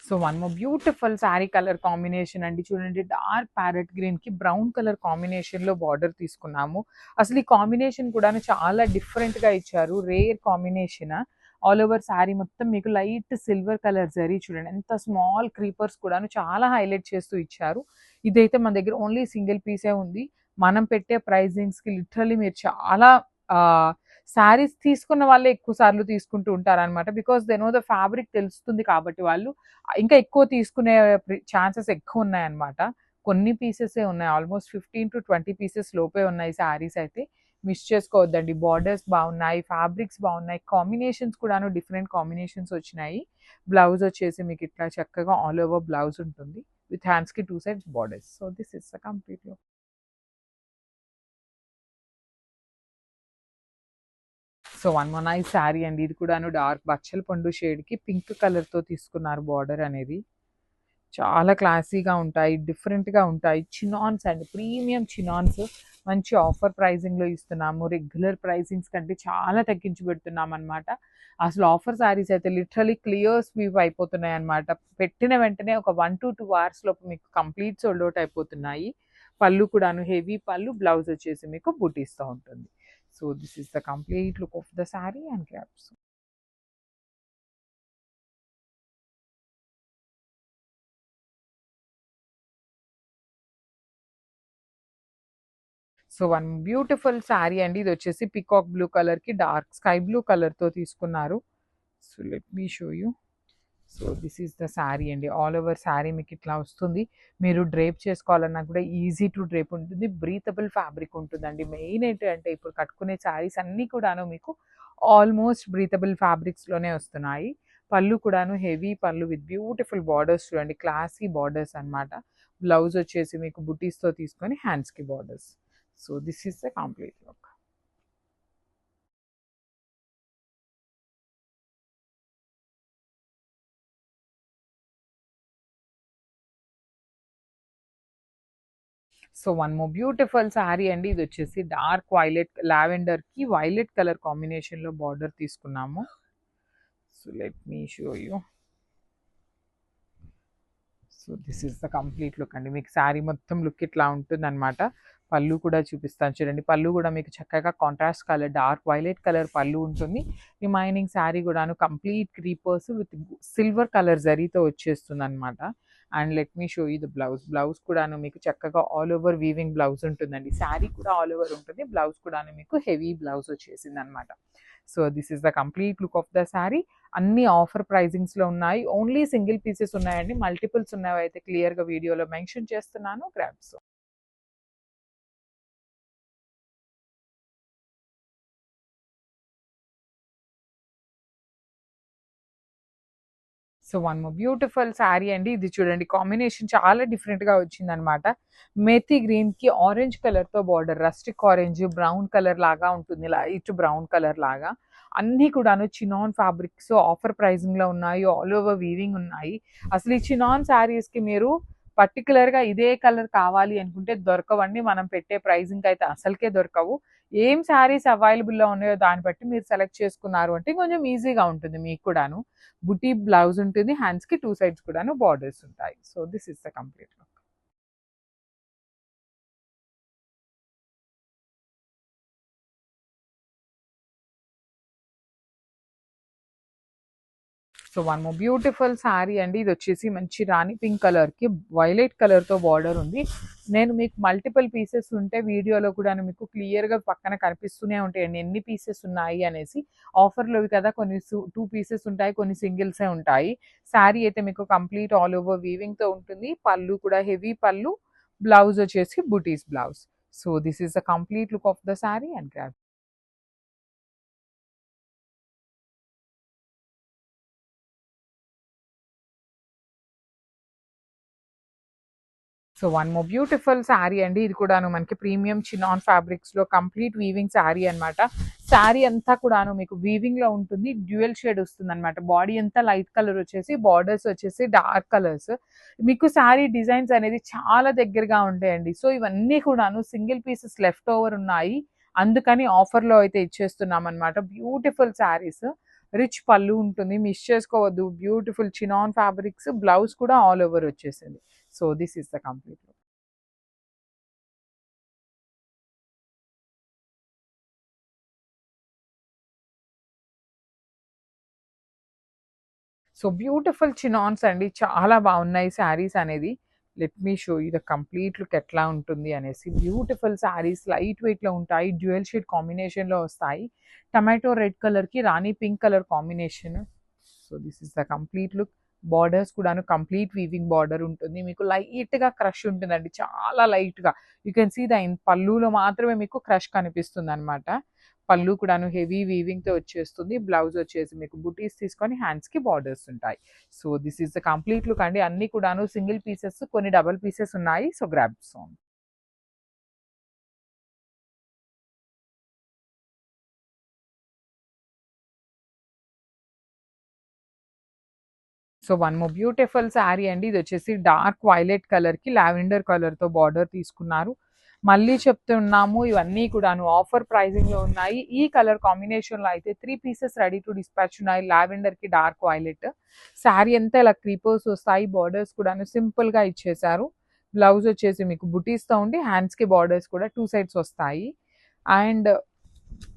So one more beautiful sari colour combination అండి. చూడండి, dark parrot గ్రీన్‌కి బ్రౌన్ కలర్ కాంబినేషన్‌లో బార్డర్ తీసుకున్నాము. అసలు ఈ కాంబినేషన్ కూడాను చాలా డిఫరెంట్‌గా ఇచ్చారు. Rare combination. All over sari మొత్తం మీకు లైట్ సిల్వర్ కలర్ జరీ చూడండి. ఎంత స్మాల్ క్రీపర్స్ కూడాను చాలా హైలైట్ చేస్తూ ఇచ్చారు. ఇదైతే మన దగ్గర ఓన్లీ సింగిల్ పీసే ఉంది. మనం పెట్టే ప్రైజింగ్స్‌కి లిటరల్లీ మీరు చాలా ఆహ్, శారీస్ తీసుకున్న వాళ్ళే ఎక్కువ సార్లు తీసుకుంటూ ఉంటారనమాట. Because they know the fabric తెలుస్తుంది కాబట్టి వాళ్ళు ఇంకా ఎక్కువ తీసుకునే ఛాన్సెస్ ఎక్కువున్నాయన్నమాట. కొన్ని పీసెసే ఉన్నాయి. ఆల్మోస్ట్ 15-20 పీసెస్ లోపే ఉన్నాయి శారీస్ అయితే. మిస్ చేసుకోవద్దండి. బార్డర్స్ బాగున్నాయి, ఫ్యాబ్రిక్స్ బాగున్నాయి, కాంబినేషన్స్ కూడాను డిఫరెంట్ కాంబినేషన్స్ వచ్చినాయి. బ్లౌజ్ వచ్చేసి మీకు ఇట్లా చక్కగా ఆల్ ఓవర్ బ్లౌజ్ ఉంటుంది. విత్ హ్యాండ్స్‌కి 2 sides borders. So this is the complete look. So one more nice sari అండి. ఇది కూడాను డార్క్ బచ్చల పండు షేడ్‌కి పింక్ కలర్‌తో తీసుకున్నారు బార్డర్ అనేది. చాలా క్లాసీగా ఉంటాయి, డిఫరెంట్‌గా ఉంటాయి. చినాన్స్ అండి, ప్రీమియం చినాన్స్. మంచి ఆఫర్ ప్రైజింగ్‌లో ఇస్తున్నాము. రెగ్యులర్ ప్రైజింగ్స్ కంటే చాలా తగ్గించి పెడుతున్నామనమాట. అసలు ఆఫర్ శారీస్ అయితే లిటరల్లీ క్లియర్ స్వీప్ అయిపోతున్నాయన్నమాట. పెట్టిన వెంటనే ఒక 1-2 అవర్స్ లోపు మీకు కంప్లీట్ సోల్డ్ ఔట్ అయిపోతున్నాయి. పళ్ళు కూడాను హెవీ పళ్ళు, బ్లౌజ్ వచ్చేసి మీకు బూటీస్‌తో ఉంటుంది. So this is the complete look of the sari and caps. So one beautiful sari అండి. ఇది వచ్చేసి పికాక్ బ్లూ కలర్‌కి డార్క్ స్కై బ్లూ కలర్‌తో తీసుకున్నారు. So let me show you. So this is the sari అండి. ఆల్ ఓవర్ శారీ మీకు ఇట్లా వస్తుంది. మీరు డ్రేప్ చేసుకోవాలన్నా కూడా ఈజీ టు డ్రేప్ ఉంటుంది. బ్రీతబుల్ ఫ్యాబ్రిక్ ఉంటుందండి. మెయిన్ ఏంటంటే ఇప్పుడు కట్టుకునే శారీస్ అన్నీ కూడాను మీకు ఆల్మోస్ట్ బ్రీతబుల్ ఫ్యాబ్రిక్స్‌లోనే వస్తున్నాయి. పళ్ళు కూడాను హెవీ పళ్ళు విత్ బ్యూటిఫుల్ బార్డర్స్ చూడండి. క్లాసీ బార్డర్స్ అన్నమాట. బ్లౌజ్ వచ్చేసి మీకు బుటీస్‌తో తీసుకొని హ్యాండ్స్‌కి borders. So this is the complete look. So one more beautiful sari అండి. ఇది వచ్చేసి డార్క్ వైలెట్ లావెండర్‌కి వైలెట్ కలర్ కాంబినేషన్‌లో బార్డర్ తీసుకున్నాము. So let me show you. So this is the complete look అండి. మీకు శారీ మొత్తం లుక్ ఇట్లా ఉంటుందన్నమాట. పళ్ళు కూడా చూపిస్తాను చూడండి. పళ్ళు కూడా మీకు చక్కగా contrast colour dark violet colour పళ్ళు ఉంటుంది. రిమైనింగ్ శారీ కూడాను complete creepers with silver colour జరీతో వచ్చేస్తుందన్నమాట. And let me show you the blouse. Blouse కూడాను మీకు చక్కగా ఆల్ ఓవర్ వీవింగ్ బ్లౌజ్ ఉంటుందండి. శారీ కూడా ఆల్ ఓవర్ ఉంటుంది. బ్లౌజ్ కూడాను మీకు హెవీ బ్లౌజ్ వచ్చేసిందనమాట. So this is the complete look of the sari. అన్ని ఆఫర్ ప్రైజింగ్స్‌లో ఉన్నాయి. ఓన్లీ సింగిల్ పీసెస్ ఉన్నాయండి. మల్టిపుల్స్ ఉన్నవైతే క్లియర్‌గా వీడియోలో మెన్షన్ చేస్తున్నాను. Grabs. So one more beautiful sari అండి. ఇది చూడండి, కాంబినేషన్ చాలా డిఫరెంట్‌గా వచ్చిందనమాట. మెథీ గ్రీన్‌కి ఆరెంజ్ కలర్‌తో border, rustic orange, brown colour లాగా ఉంటుంది. లైట్ బ్రౌన్ కలర్ లాగా. అన్నీ కూడాను చినాన్ ఫ్యాబ్రిక్స్ ఆఫర్ ప్రైజింగ్‌లో ఉన్నాయి. ఆల్ ఓవర్ వీవింగ్ ఉన్నాయి. అసలు ఈ చినాన్ శారీస్‌కి మీరు పర్టిక్యులర్‌గా ఇదే కలర్ కావాలి అనుకుంటే దొరకవండి. మనం పెట్టే ప్రైజింగ్‌కి అయితే అసలుకే దొరకవు. ఏం శారీస్ అవైలబుల్‌లో ఉన్నాయో దాన్ని బట్టి మీరు సెలెక్ట్ చేసుకున్నారు అంటే కొంచెం ఈజీగా ఉంటుంది మీకు కూడాను. బుటీ బ్లౌజ్ ఉంటుంది. హ్యాండ్స్‌కి 2 సైడ్స్ కూడాను బార్డర్స్ ఉంటాయి. So this is the complete look. So one more beautiful sari అండి. ఇది వచ్చేసి మంచి రాణి పింక్ కలర్‌కి వైలెట్ కలర్‌తో బార్డర్ ఉంది. నేను మీకు మల్టిపుల్ పీసెస్ ఉంటే వీడియోలో కూడాను మీకు క్లియర్‌గా పక్కన కనిపిస్తూనే ఉంటాయండి ఎన్ని పీసెస్ ఉన్నాయి అనేసి. ఆఫర్‌లోవి కదా, కొన్ని 2 పీసెస్ ఉంటాయి, కొన్ని సింగిల్సే ఉంటాయి. శారీ అయితే మీకు కంప్లీట్ ఆల్ ఓవర్ వీవింగ్‌తో ఉంటుంది. పళ్ళు కూడా హెవీ పళ్ళు. బ్లౌజ్ వచ్చేసి booties blouse. So this is the complete look of the sari and grab. So one more beautiful sari అండి. ఇది కూడాను మనకి ప్రీమియం చినాన్ ఫ్యాబ్రిక్స్‌లో కంప్లీట్ వీవింగ్ శారీ అనమాట. శారీ అంతా కూడాను మీకు వీవింగ్‌లో ఉంటుంది. డ్యూయల్ షేడ్ వస్తుందనమాట. బాడీ అంతా లైట్ కలర్ వచ్చేసి బార్డర్స్ వచ్చేసి డార్క్ కలర్స్. మీకు శారీ డిజైన్స్ అనేది చాలా దగ్గరగా ఉంటాయండి. సో ఇవన్నీ కూడాను సింగిల్ పీసెస్ లెఫ్ట్ ఓవర్ ఉన్నాయి. అందుకని ఆఫర్‌లో అయితే ఇచ్చేస్తున్నామనమాట. బ్యూటిఫుల్ శారీస్. రిచ్ పళ్ళు ఉంటుంది, మిస్ చేసుకోవద్దు. బ్యూటిఫుల్ చినాన్ ఫ్యాబ్రిక్స్, బ్లౌజ్ కూడా ఆల్ ఓవర్ వచ్చేసింది. So this is the complete look. So beautiful చినాన్స్ అండి. చాలా బాగున్నాయి శారీస్ అనేది. Let me show you the complete look ఎట్లా ఉంటుంది అనేసి. బ్యూటిఫుల్ శారీస్ లైట్ వెయిట్‌లో ఉంటాయి. డ్యూయల్ షేడ్ కాంబినేషన్‌లో వస్తాయి. టమాటో రెడ్ కలర్‌కి రాణి pink colour combination. So this is the complete look. Borders కూడాను కంప్లీట్ వీవింగ్ బార్డర్ ఉంటుంది. మీకు లైట్‌గా క్రష్ ఉంటుందండి. చాలా లైట్‌గా. యూ కెన్ సీ ద పళ్ళులో మాత్రమే మీకు క్రష్ కనిపిస్తుందనమాట. పళ్ళు కూడాను హెవీ వీవింగ్‌తో వచ్చేస్తుంది. బ్లౌజ్ వచ్చేసి మీకు బుటీస్ తీసుకొని హ్యాండ్స్‌కి బార్డర్స్ ఉంటాయి. So this is the complete look అండి. అన్నీ కూడాను సింగిల్ పీసెస్, కొన్ని డబుల్ పీసెస్ ఉన్నాయి. So grab some. So one more beautiful sari అండి. ఇది వచ్చేసి డార్క్ వైలెట్ కలర్‌కి లావెండర్ కలర్‌తో బార్డర్ తీసుకున్నారు. మళ్ళీ చెప్తున్నాము, ఇవన్నీ కూడాను ఆఫర్ ప్రైజింగ్‌లో ఉన్నాయి. ఈ కలర్ కాంబినేషన్‌లో అయితే 3 పీసెస్ రెడీ టు డిస్పాచ్ ఉన్నాయి. లావెండర్‌కి డార్క్ వైలెట్. శారీ అంతా ఇలా క్రీపర్స్ వస్తాయి. బార్డర్స్ కూడాను సింపుల్‌గా ఇచ్చేశారు. బ్లౌజ్ వచ్చేసి మీకు బుటీస్‌తో ఉండి హ్యాండ్స్‌కి బార్డర్స్ కూడా 2 సైడ్స్ వస్తాయి. అండ్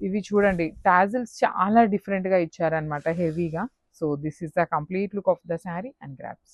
ఇవి చూడండి, టాజిల్స్ చాలా డిఫరెంట్‌గా ఇచ్చారనమాట హెవీగా. So this is the complete look of the sari and grabs.